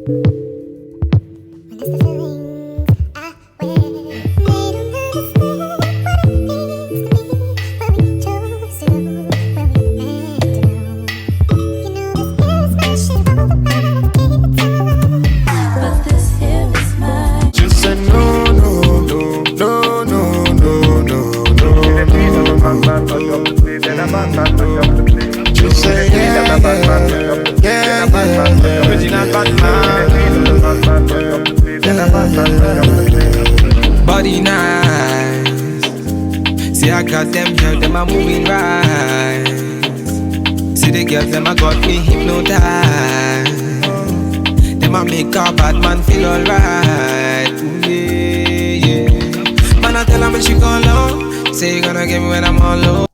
When it's the feelings I wear, they don't understand what it means to me. But we chose to know what we meant to know. You know this here is my shit, all the power I gave it time. But this here is mine. Just say no, no, no, no, no, no, no, no. Just say yeah, yeah, yeah, yeah. Original Batman. Body nice. See, I got them girls, them are moving right. See the girls, them a got me hypnotized. Them a make a bad man feel alright. Ooh, yeah, yeah. Man, I tell her when she go low, say you gonna get me when I'm all low.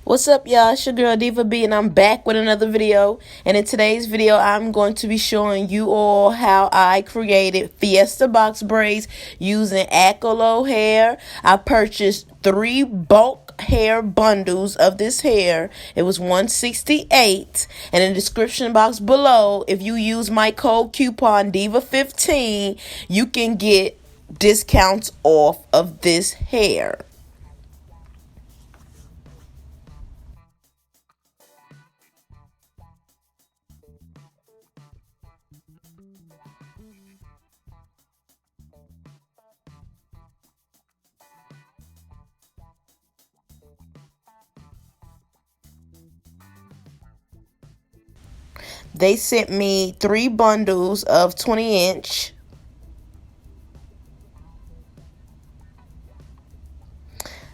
What's up, y'all? It's your girl Diva B, and I'm back with another video. And in today's video, I'm going to be showing you all how I created Fiesta box braids using Addcolo hair. I purchased 3 bulk hair bundles of this hair. It was $168. And in the description box below, if you use my code coupon Diva15, you can get discounts off of this hair. They sent me 3 bundles of 20-inch.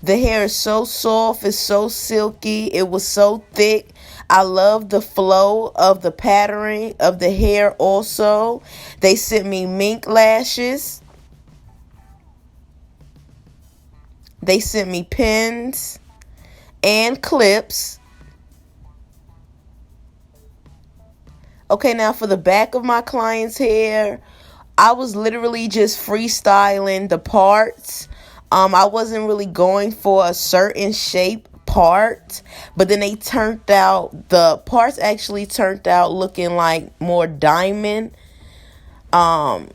The hair is so soft, it's so silky, it was so thick. I love the flow of the patterning of the hair also. They sent me mink lashes. They sent me pins and clips. Okay, now for the back of my client's hair, I was literally just freestyling the parts. I wasn't really going for a certain shape part, but then the parts actually turned out looking like more diamond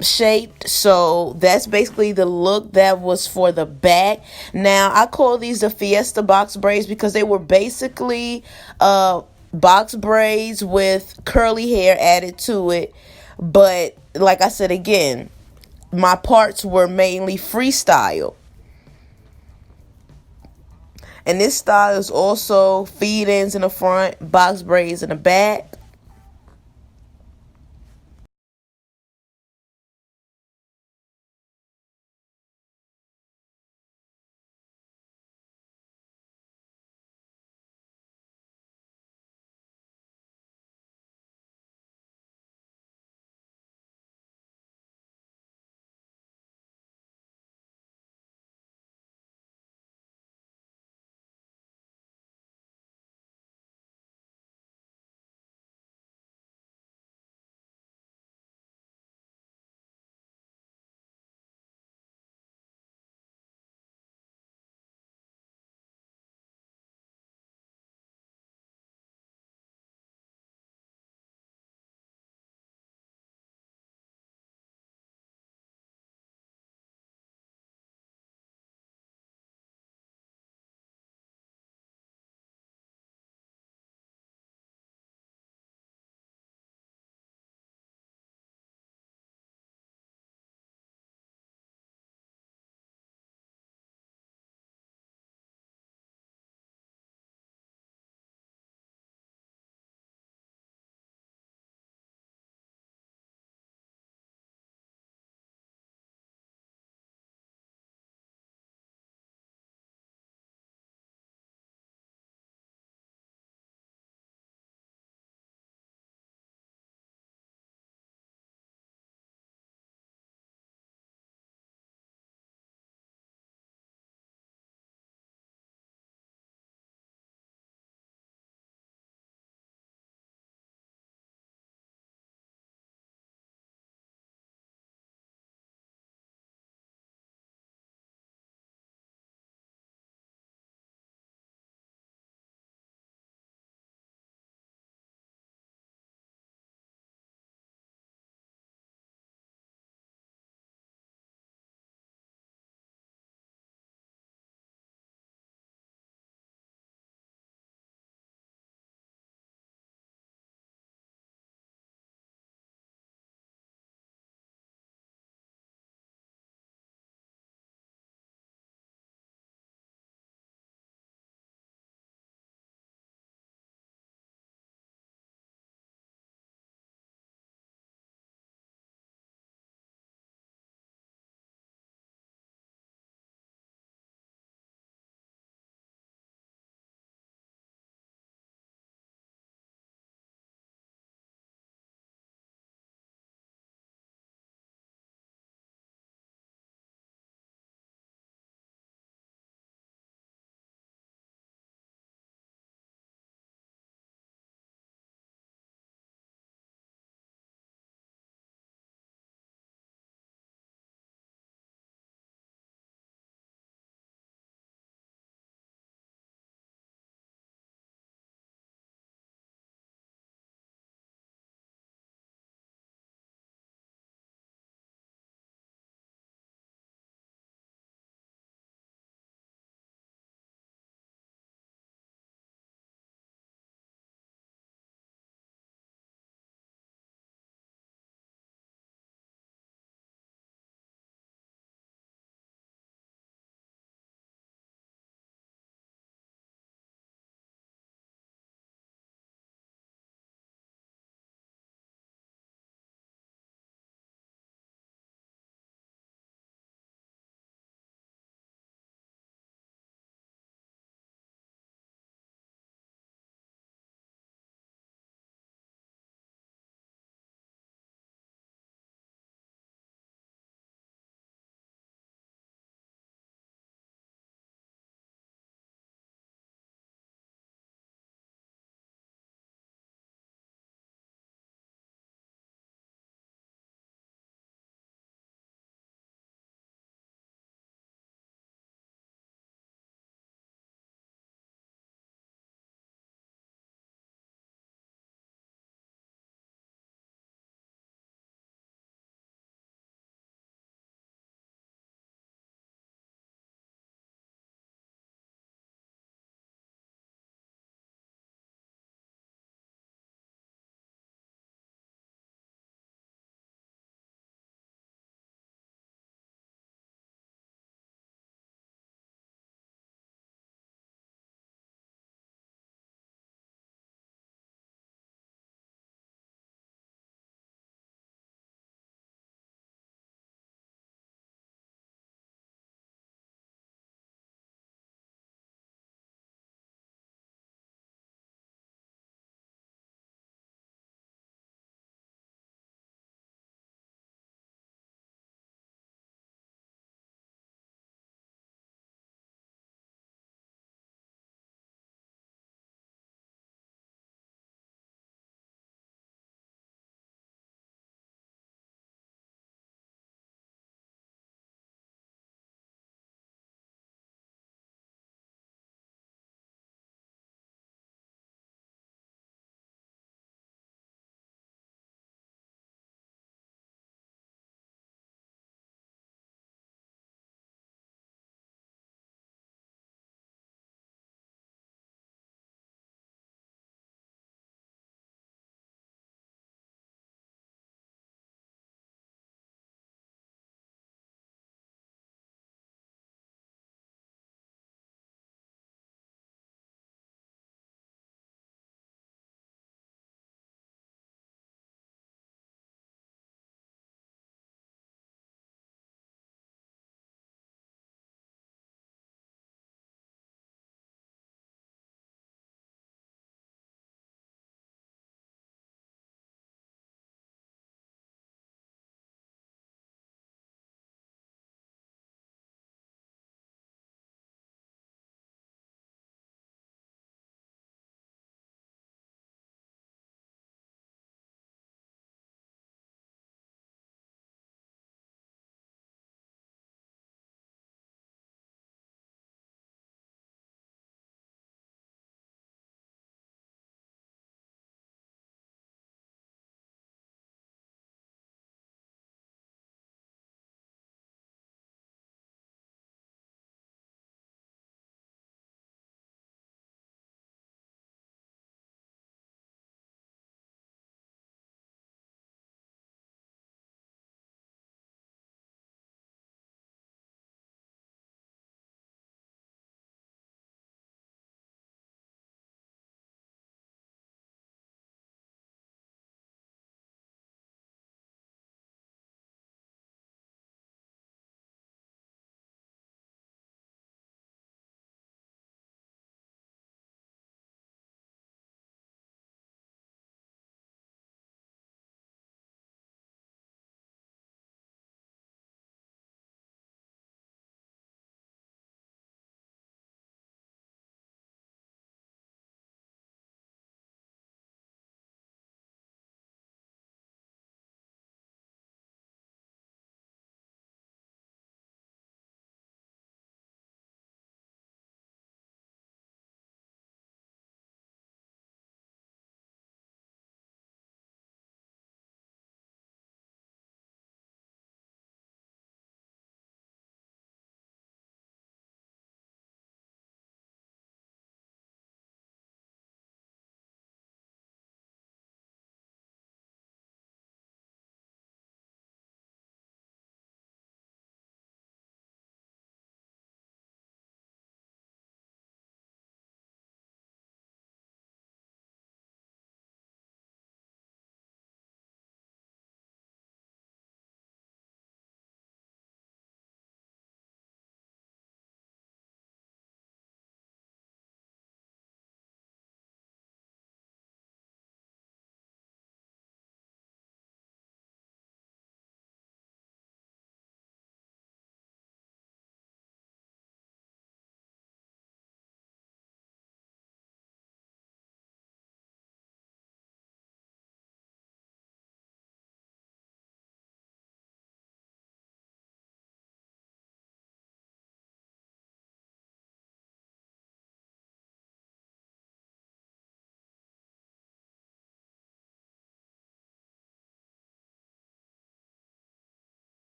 shaped. So that's basically the look that was for the back. Now I call these the Fiesta box braids because they were basically box braids with curly hair added to it. But like I said again, my parts were mainly freestyle. And this style is also feed ends in the front, box braids in the back.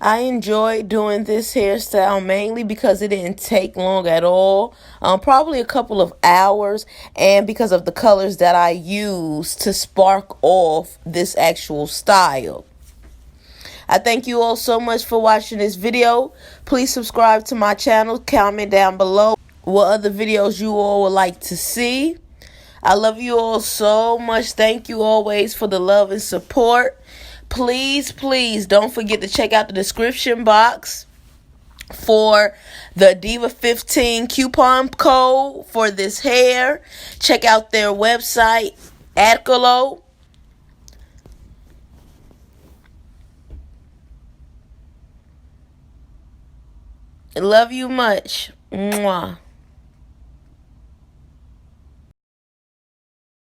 I enjoyed doing this hairstyle mainly because it didn't take long at all, probably a couple of hours, and because of the colors that I used to spark off this actual style. I thank you all so much for watching this video. Please subscribe to my channel. Comment down below what other videos you all would like to see. I love you all so much. Thank you always for the love and support. Please, please don't forget to check out the description box for the Diva 15 coupon code for this hair. Check out their website, Addcolo. Love you much. Mwah.